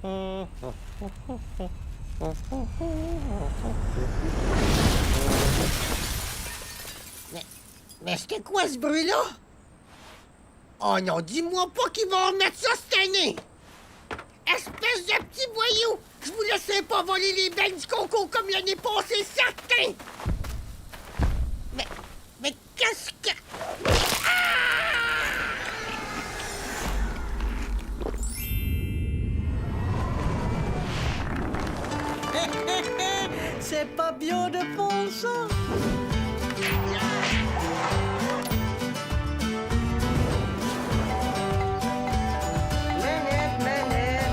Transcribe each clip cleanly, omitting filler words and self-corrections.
Mais c'était quoi ce bruit-là? Oh non, dis-moi pas qu'ils vont remettre ça cette année! Espèce de petit voyou! Je vous laisserai pas voler les beignes du concours comme l'année passée, certain! Mais qu'est-ce que... C'est pas bien de faire ça. Manette.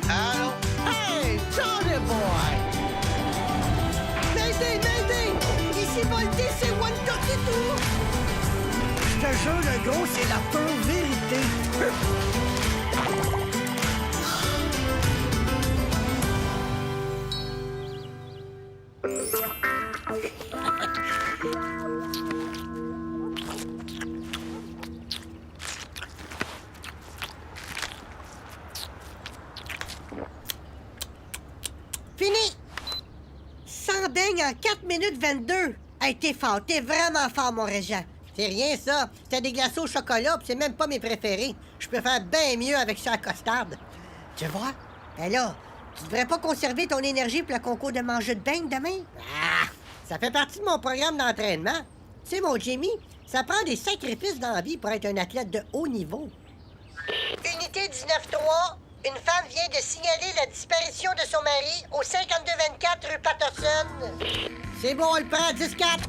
Allô? Hey, Johnny boy! Mayday! Ici Volté, c'est One Talkie Tour! Je te jure, le gros, c'est la pure vérité. Fini! 100 beignes en 4 minutes 22. Hey, t'es fort, t'es vraiment fort, mon régent. C'est rien, ça. C'était des glaçons au chocolat, pis c'est même pas mes préférés. Je peux faire bien mieux avec ça à costarde. Tu vois? Ben là, tu devrais pas conserver ton énergie pour le concours de manger de beignes demain? Ah! Ça fait partie de mon programme d'entraînement. Tu sais, mon Jimmy, ça prend des sacrifices dans la vie pour être un athlète de haut niveau. Unité 19-3, une femme vient de signaler la disparition de son mari au 5224 rue Patterson. C'est bon, on le prend, 10-4.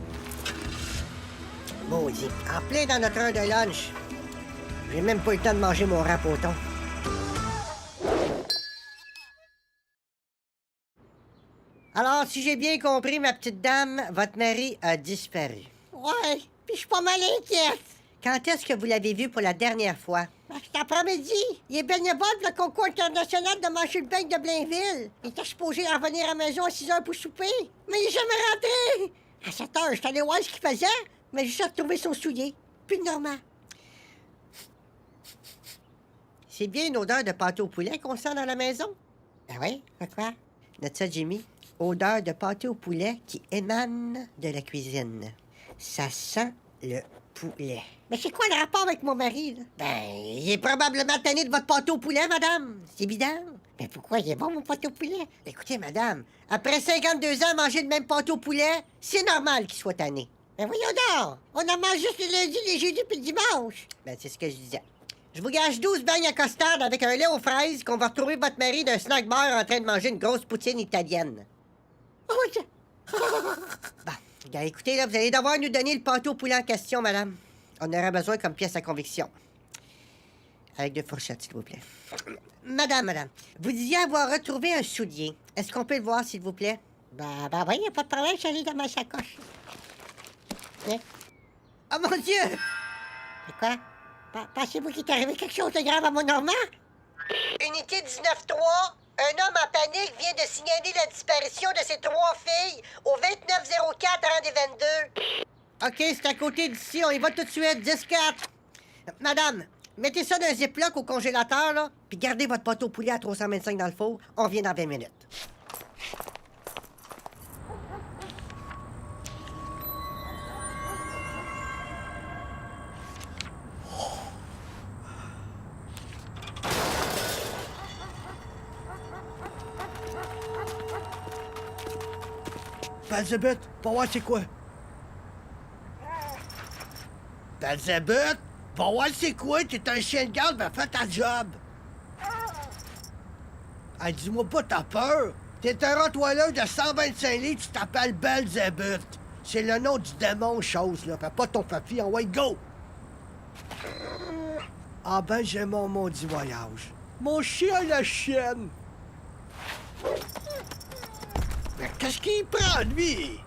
Maudit, en plein dans notre heure de lunch. J'ai même pas eu le temps de manger mon rapoton. Alors, si j'ai bien compris, ma petite dame, votre mari a disparu. Ouais, puis je suis pas mal inquiète. Quand est-ce que vous l'avez vu pour la dernière fois? Cet après-midi. Il est bénévole pour le concours international de manger le beigne de Blainville. Il était supposé revenir à la maison à 6 heures pour souper, mais il est jamais rentré. À 7 heures, je suis allé voir ce qu'il faisait, mais j'ai retrouvé son soulier. Plus de normal. C'est bien une odeur de pâté au poulet qu'on sent dans la maison? Ben oui, quoi? Note ça, Jimmy. Odeur de pâté au poulet qui émane de la cuisine. Ça sent le poulet. Mais c'est quoi le rapport avec mon mari, là? Ben, il est probablement tanné de votre pâté au poulet, madame. C'est évident. Mais pourquoi il est bon, mon pâté au poulet? Écoutez, madame, après 52 ans à manger le même pâté au poulet, c'est normal qu'il soit tanné. Ben voyons donc! On en mange juste les lundis, les jeudis puis le dimanche. Ben, c'est ce que je disais. Je vous gage 12 beignes à costard avec un lait aux fraises qu'on va retrouver votre mari d'un snack bar en train de manger une grosse poutine italienne. Oh, bon, écoutez, là, vous allez devoir nous donner le pâté au poulet en question, madame. On aura besoin comme pièce à conviction. Avec 2 fourchettes, s'il vous plaît. Madame, vous disiez avoir retrouvé un soulier. Est-ce qu'on peut le voir, s'il vous plaît? Ben oui, y a pas de problème, je suis allé dans ma sacoche. Hein? Oh, mon Dieu! C'est quoi? Pensez-vous qu'il est arrivé quelque chose de grave à mon Normand? Unité 19-3, un homme en panique vient de signaler la disparition de ses 3 filles au 2904 rang des 22. OK, c'est à côté d'ici, on y va tout de suite, 10-4. Madame, mettez ça dans un ziploc au congélateur, là, puis gardez votre poteau au poulet à 325 dans le four. On revient dans 20 minutes. Belzébuth, va voir c'est quoi. Belzébuth, va voir c'est quoi, t'es un chien de garde, ben fais ta job. Hey, dis-moi pas t'as peur. T'es un rottweiler de 125 litres, tu t'appelles Belzébuth. C'est le nom du démon, chose, là. Fais pas ton papier, en white go. Ah ben, j'ai mon maudit voyage. Mon chien, la chienne. Mais qu'est-ce qu'il prend, lui?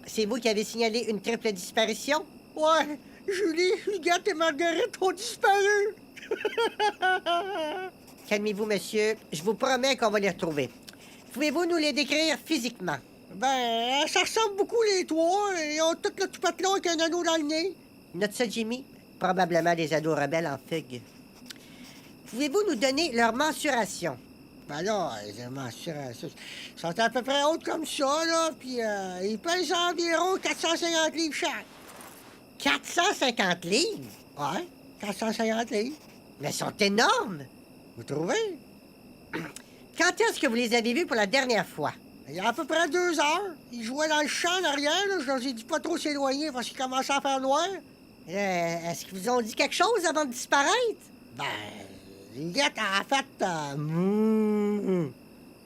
C'est vous qui avez signalé une triple disparition? Ouais, Julie, Huguette et Marguerite ont disparu. Calmez-vous, monsieur. Je vous promets qu'on va les retrouver. Pouvez-vous nous les décrire physiquement? Ben, ça ressemble beaucoup les trois. Ils ont tout le toupette long avec un anneau dans le nez. Note ça, Jimmy. Probablement des ados rebelles en fugue. Pouvez-vous nous donner leur mensuration? Ben là, les mensurations, ils sont à peu près hautes comme ça, là, puis ils pèsent environ 450 livres chaque. 450 livres? Ouais, 450 livres. Mais ils sont énormes! Vous trouvez? Quand est-ce que vous les avez vus pour la dernière fois? Il y a à peu près 2 heures. Ils jouaient dans le champ en arrière, là. Je leur ai dit pas trop s'éloigner parce qu'il commençait à faire noir. Est-ce qu'ils vous ont dit quelque chose avant de disparaître? Ben, Juliette a fait...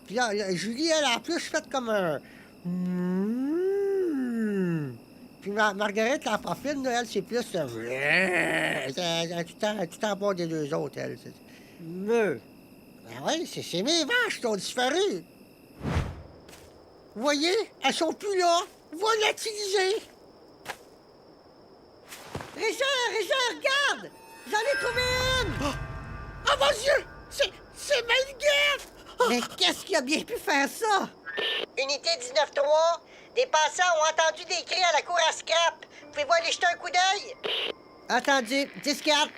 Puis là, Julie, elle a plus fait comme un... Puis Marguerite, la profile, là, elle, c'est plus... Elle a tout le temps bon des deux autres, elle. Meuh. Ben oui, c'est mes vaches qui ont disparu. Vous voyez, elles sont plus là. Volatilisées. Richard, regarde! J'en ai trouvé une! Oh mon Dieu! C'est Manuguette! Mais qu'est-ce qui a bien pu faire ça? Unité 19-3, des passants ont entendu des cris à la cour à scrap. Pouvez-vous aller jeter un coup d'œil? Entendu. 10-4.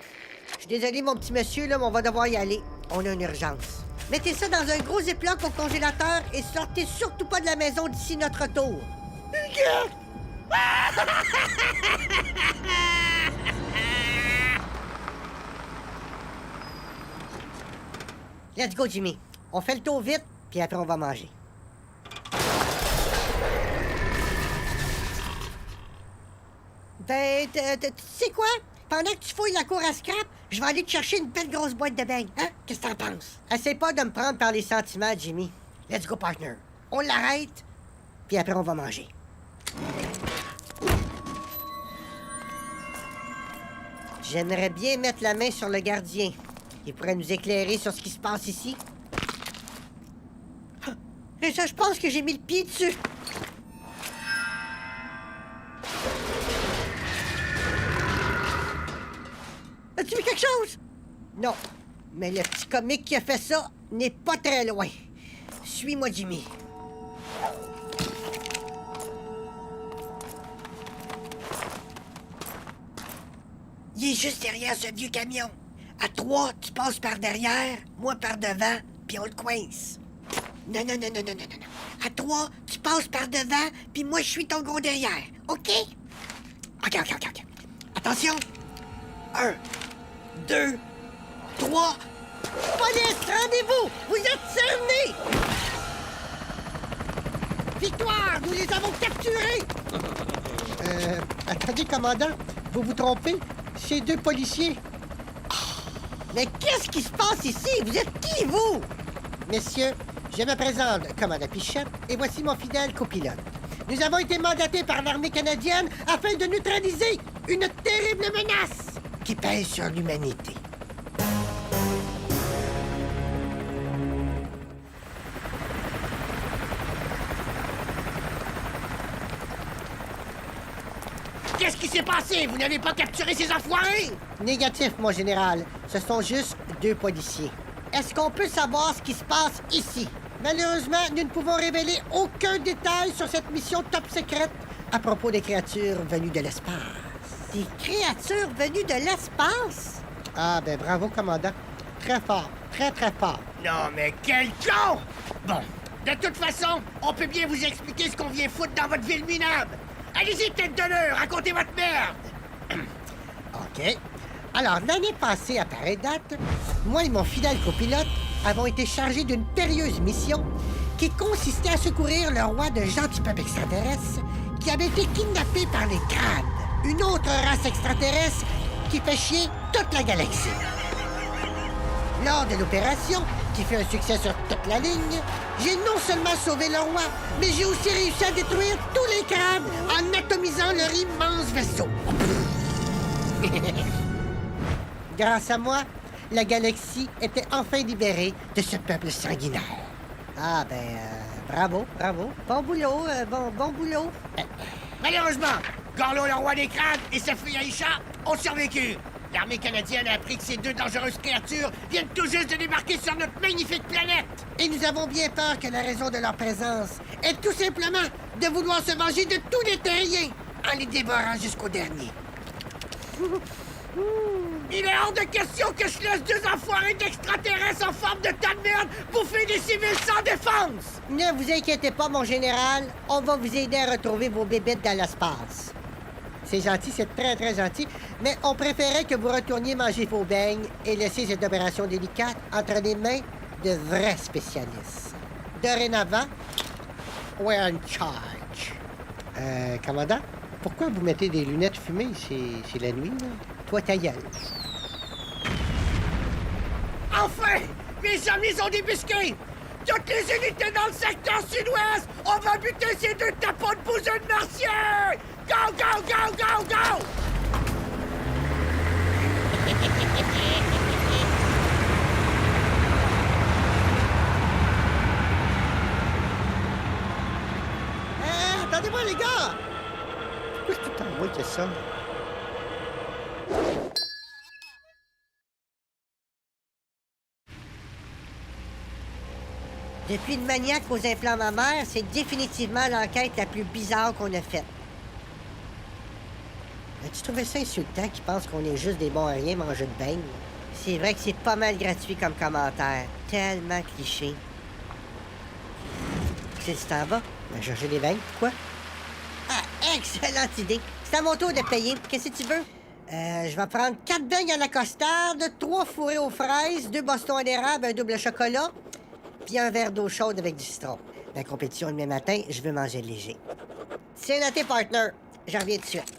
Je suis désolé, mon petit monsieur, là, mais on va devoir y aller. On a une urgence. Mettez ça dans un gros ziploc au congélateur et sortez surtout pas de la maison d'ici notre retour. Manuguette! Let's go, Jimmy. On fait le tour vite, puis après on va manger. Ben, tu sais quoi? Pendant que tu fouilles la cour à scrap, je vais aller te chercher une belle grosse boîte de beignes. Hein? Qu'est-ce que t'en penses? Essaie pas de me prendre par les sentiments, Jimmy. Let's go, partner. On l'arrête, puis après on va manger. J'aimerais bien mettre la main sur le gardien. Il pourrait nous éclairer sur ce qui se passe ici. Ah! Et ça, je pense que j'ai mis le pied dessus. As-tu vu quelque chose? Non. Mais le petit comique qui a fait ça n'est pas très loin. Suis-moi, Jimmy. Il est juste derrière ce vieux camion. À 3, tu passes par derrière, moi par devant, puis on le coince. Non. À 3, tu passes par devant, puis moi je suis ton gros derrière. OK? OK. Attention. 1, 2, 3. Police, rendez-vous! Vous êtes cernés! Victoire! Nous les avons capturés! Attendez, commandant. Vous vous trompez. C'est 2 policiers. Mais qu'est-ce qui se passe ici? Vous êtes qui, vous? Messieurs, je me présente, commandant Pichette, et voici mon fidèle copilote. Nous avons été mandatés par l'armée canadienne afin de neutraliser une terrible menace qui pèse sur l'humanité. Qu'est-ce qui s'est passé? Vous n'avez pas capturé ces enfoirés? Négatif, mon général. Ce sont juste 2 policiers. Est-ce qu'on peut savoir ce qui se passe ici? Malheureusement, nous ne pouvons révéler aucun détail sur cette mission top secrète à propos des créatures venues de l'espace. Des créatures venues de l'espace? Ah, ben bravo, commandant. Très fort, très fort. Non, mais quel con! Bon, de toute façon, on peut bien vous expliquer ce qu'on vient foutre dans votre ville minable. Allez-y, tête de l'heure, racontez votre merde! OK. Alors, l'année passée, à pareille date, moi et mon fidèle copilote avons été chargés d'une périlleuse mission qui consistait à secourir le roi de gentil peuple extraterrestre qui avait été kidnappé par les crades, une autre race extraterrestre qui fait chier toute la galaxie. Lors de l'opération, qui fait un succès sur toute la ligne, j'ai non seulement sauvé le roi, mais j'ai aussi réussi à détruire tous les crades en atomisant leur immense vaisseau. Grâce à moi, la galaxie était enfin libérée de ce peuple sanguinaire. Ah, bravo. Bon boulot, bon boulot. Malheureusement, Garlo, le roi des crânes, et sa fille Aïcha ont survécu. L'armée canadienne a appris que ces deux dangereuses créatures viennent tout juste de débarquer sur notre magnifique planète. Et nous avons bien peur que la raison de leur présence est tout simplement de vouloir se venger de tous les terriens en les dévorant jusqu'au dernier. Il est hors de question que je laisse deux enfoirés d'extraterrestres en forme de tas de merde bouffer des civils sans défense! Ne vous inquiétez pas, mon général. On va vous aider à retrouver vos bébites dans l'espace. C'est gentil, c'est très, très gentil. Mais on préférait que vous retourniez manger vos beignes et laisser cette opération délicate entre les mains de vrais spécialistes. Dorénavant, we're in charge. Commandant, pourquoi vous mettez des lunettes fumées? C'est la nuit, là? Toi, ta gueule. Enfin! Mes amis sont débusqués! Toutes les unités dans le secteur sud-ouest! On va buter ces deux tapots de bouseux de martiens! Go, go, go, go, go! Attendez-moi, les gars! Pourquoi est-ce que tu t'envoies que ça? Depuis le maniaque aux implants mammaires, c'est définitivement l'enquête la plus bizarre qu'on a faite. As-tu trouvé ça insultant qu'ils pensent qu'on est juste des bons à rien mangés de beignes? C'est vrai que c'est pas mal gratuit comme commentaire. Tellement cliché. C'est tu t'en vas? Va chercher des beignes, pourquoi? Ah, excellente idée! C'est à mon tour de payer. Qu'est-ce que tu veux? Je vais prendre 4 beignes à la costarde, 3 fourrés aux fraises, 2 bostons à l'érable, un double chocolat, puis un verre d'eau chaude avec du citron. La compétition demain matin, je veux manger léger. C'est noté, partner. J'en reviens tout de suite.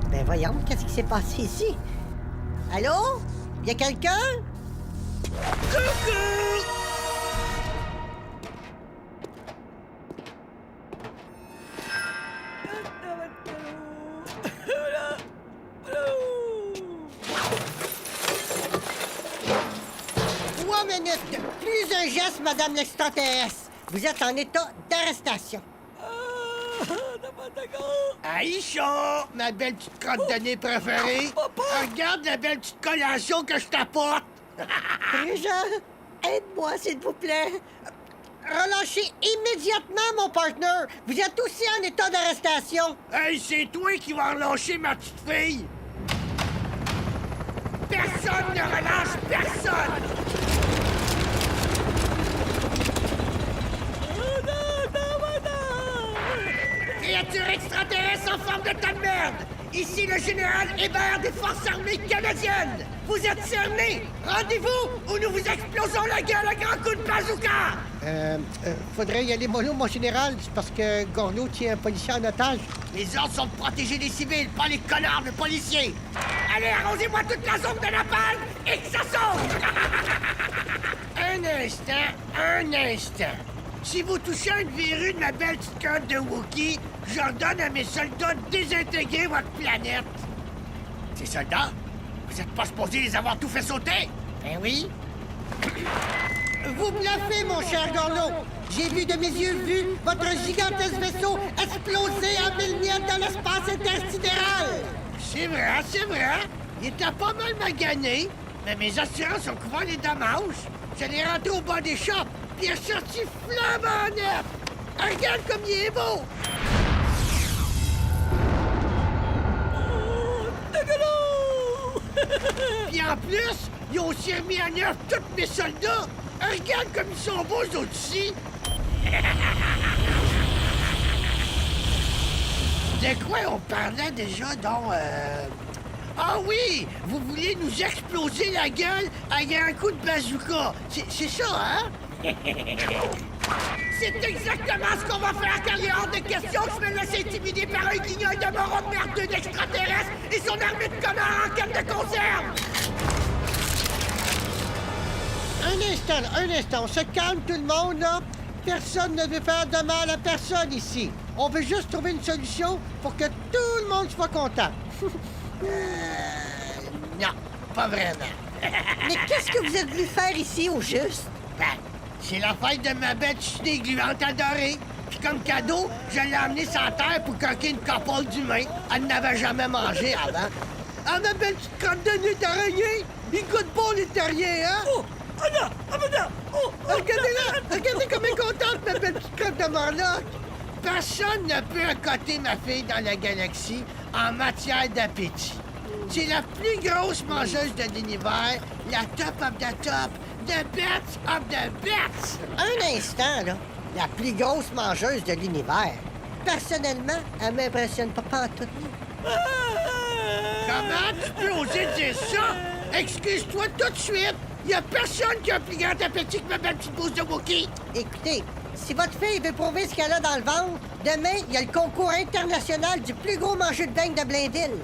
Ben voyons, qu'est-ce qui s'est passé ici? Allô? Y a quelqu'un? Coucou! Plus un geste, Madame l'extraterrestre. Vous êtes en état d'arrestation. Aïcha, ma belle petite crotte de nez préférée. Regarde la belle petite collation que je t'apporte. Régent, aide-moi, s'il vous plaît. Relâchez immédiatement mon partner. Vous êtes aussi en état d'arrestation. Hey, c'est toi qui vas relâcher ma petite fille. Personne ne relâche personne. Créature extraterrestre en forme de tas de merde! Ici le général Hébert des Forces armées canadiennes! Vous êtes cernés! Rendez-vous ou nous vous explosons la gueule à grands coups de bazooka! Faudrait y aller mollo, mon général, c'est parce que Gorneau tient un policier en otage. Les ordres sont de protéger les civils, pas les connards de policiers! Allez, arrosez-moi toute la zone de napalm et que ça saute! Un instant. Si vous touchez une verrue de ma belle petite crotte de Wookie, j'ordonne à mes soldats de désintégrer votre planète. Ces soldats? Vous êtes pas supposés les avoir tout fait sauter? Ben oui. Vous bluffez, mon cher Gorneau. J'ai vu de mes yeux votre gigantesque vaisseau exploser en mille miettes dans l'espace intersidéral. C'est vrai. Il était pas mal magané, mais mes assurances ont couvert les dommages. Je l'ai rentré au bas des shops. Il est sorti flambant neuf! Regarde comme il est beau! Puis en plus, ils ont aussi remis à neuf tous mes soldats! Regarde comme ils sont beaux, eux aussi! De quoi on parlait déjà, donc, Ah oui! Vous voulez nous exploser la gueule avec un coup de bazooka! C'est ça, hein? C'est exactement ce qu'on va faire, car il est hors de question que je me laisse intimider par un guignol de moron merdeux d'extraterrestres et son armée de connards en canne de conserve! Un instant, on se calme tout le monde, là. Personne ne veut faire de mal à personne ici. On veut juste trouver une solution pour que tout le monde soit content. Non, pas vraiment. Mais qu'est-ce que vous êtes venu faire ici, au juste? Ben, C'est la fête de ma belle chinée gluante adorée. Puis comme cadeau, je l'ai amenée sur la terre pour coquer une couple d'humains. Elle n'avait jamais mangé avant. Ah, ma belle petite crotte de nez d'araignée! Il goûte bon les terriers, hein? Oh! Anna! Amanda! Oh! Regardez-la! Regardez comme elle est contente, ma belle petite crotte de Morlock! Personne ne peut accoter ma fille dans la galaxie en matière d'appétit. C'est la plus grosse mangeuse de l'univers, la top of the top, the best of the best! Un instant, là. La plus grosse mangeuse de l'univers. Personnellement, elle m'impressionne pas pantoute. Comment tu peux oser dire ça? Excuse-toi tout de suite! Y a personne qui a un plus grand appétit que ma belle petite bouse de Wookie! Écoutez, si votre fille veut prouver ce qu'elle a dans le ventre, demain, il y a le concours international du plus gros mangeur de beignes de Blainville.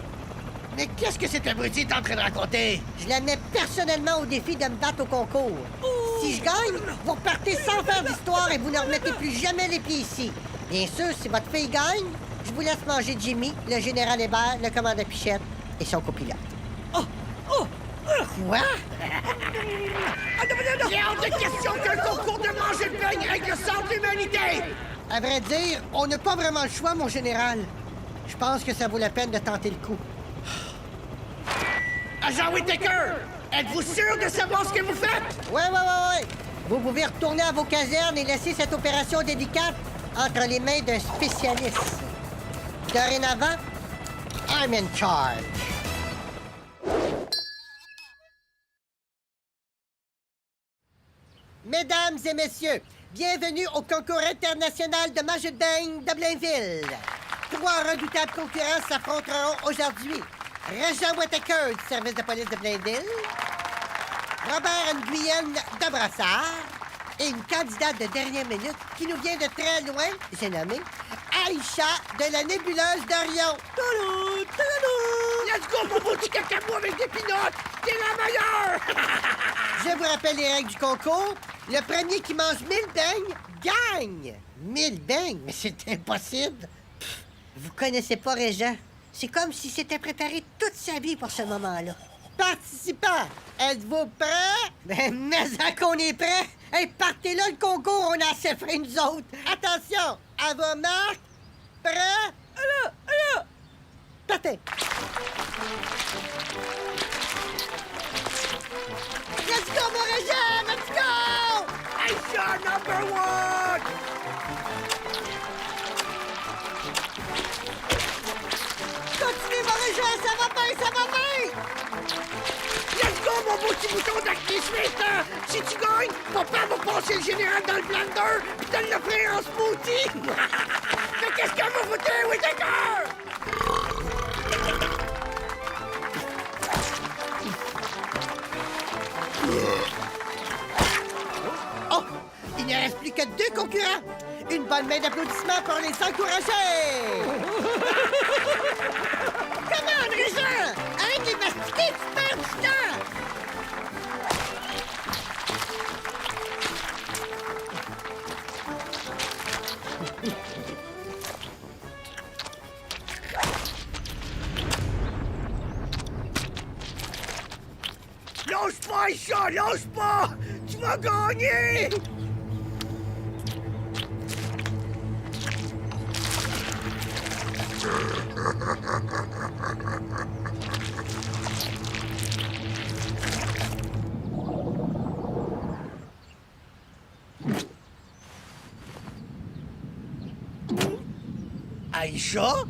Mais qu'est-ce que cet abruti est en train de raconter? Je la mets personnellement au défi de me battre au concours. Si je gagne, vous repartez sans faire d'histoire et vous ne remettez plus jamais les pieds ici. Bien sûr, si votre fille gagne, je vous laisse manger Jimmy, le général Hébert, le commandant Pichette et son copilote. Quoi? Il est hors de question qu'un concours de manger de beignes règle le sort de l'humanité! À vrai dire, on n'a pas vraiment le choix, mon général. Je pense que ça vaut la peine de tenter le coup. Agent Whittaker, êtes-vous sûr de savoir ce que vous faites? Ouais. Vous pouvez retourner à vos casernes et laisser cette opération délicate entre les mains d'un spécialiste. Dorénavant, I'm in charge. Mesdames et messieurs, bienvenue au concours international de mangeurs de beignes de Blainville. 3 redoutables concurrents s'affronteront aujourd'hui. Régent Whittaker du service de police de Blainville, Robert Nguyen de Brassard et une candidate de dernière minute qui nous vient de très loin, j'ai nommé Aïcha de la nébuleuse d'Orion. Toulou, toulou. Let's go, mon beau petit cacamou avec des pinottes! T'es la meilleure! Je vous rappelle les règles du concours. Le premier qui mange 1000 beignes gagne. 1000 beignes? Mais c'est impossible. Vous connaissez pas Régent. C'est comme s'il s'était préparé toute sa vie pour ce moment-là. Participants, êtes-vous prêts? Mais qu'on est prêts! Hey, partez là le concours, on a assez fait nous autres! Attention, à vos marques, prêts? Allô! Partez! Let's go, mon Régent! Let's go! Aïcha number one! Continuez, mon Régent, ça va bien! Let's go, mon beau petit bouton d'acné Smith! Si tu gagnes, papa va passer le général dans le blender pis te l'offrir en smoothie! Mais qu'est-ce qu'elle m'a foutu, Whittaker? Oh! Il ne reste plus que 2 concurrents! Une bonne main d'applaudissements pour les encourager! Comment, Régent? Arrête de mastiquer, tu perds du temps! Lâche pas, Aïcha! Lâche pas! Tu vas gagner! Aïcha?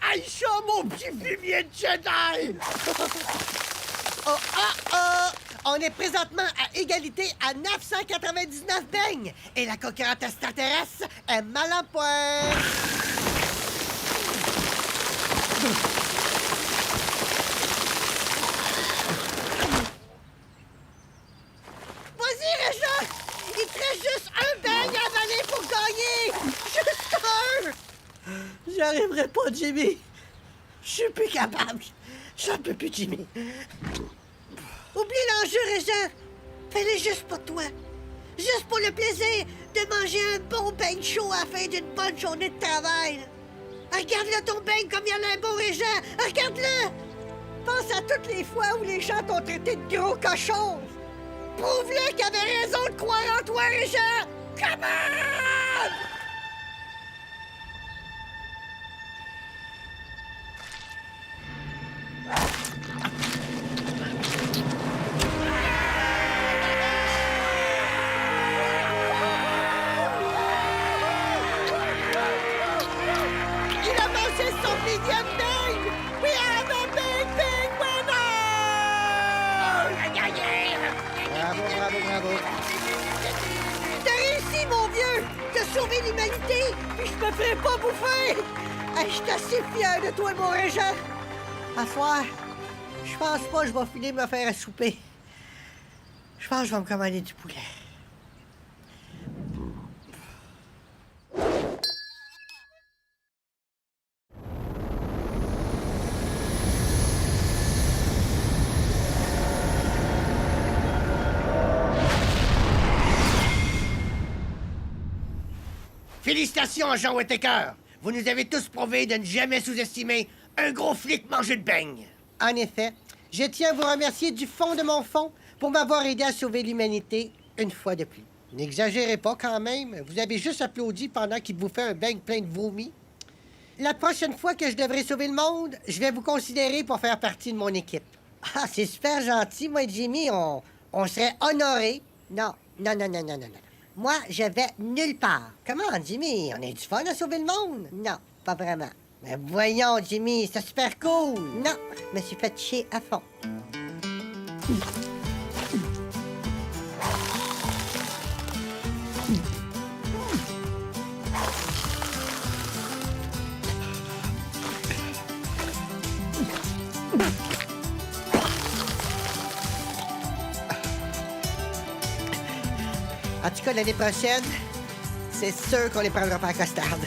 Aïcha, mon petit fumier de Jedi! Oh! On est présentement à égalité à 999 beignes! Et la concurrente extraterrestre est mal en point! Vas-y, Régent! Il te reste juste un beigne à avaler pour gagner! Juste un! J'y arriverai pas, Jimmy. Je suis plus capable. J'en peux plus, Jimmy. Oublie l'enjeu, Régent. Fais-le juste pour toi. Juste pour le plaisir de manger un bon beigne chaud à la fin d'une bonne journée de travail. Regarde-le ton beigne comme il y en a un bon Régent. Regarde-le. Pense à toutes les fois où les gens t'ont traité de gros cochon. Prouve-le qu'il avait raison de croire en toi, Régent. Come on! Il a mangé son millième beigne! We have a big, big winner! Bravo, bravo, bravo. T'as réussi, mon vieux! T'as sauvé l'humanité! Puis je me ferai pas bouffer! Hey, je suis assez fier de toi, mon Régent! À soir, je pense pas que je vais filer me faire à souper. Je pense que je vais me commander du poulet. Félicitations, Jean Whittaker. Vous nous avez tous prouvé de ne jamais sous-estimer un gros flic mangé de beignes. En effet, je tiens à vous remercier du fond de mon fond pour m'avoir aidé à sauver l'humanité une fois de plus. N'exagérez pas quand même, vous avez juste applaudi pendant qu'il vous fait un beigne plein de vomi. La prochaine fois que je devrais sauver le monde, je vais vous considérer pour faire partie de mon équipe. Ah, c'est super gentil, moi et Jimmy, on serait honorés. Non, non, non, non, non, non, non. Moi, je vais nulle part. Comment, Jimmy? On a du fun à sauver le monde? Non, pas vraiment. Mais voyons, Jimmy, c'est super cool. Non, je me suis fait chier à fond. En tout cas, l'année prochaine, c'est sûr qu'on les prendra pas à costarde.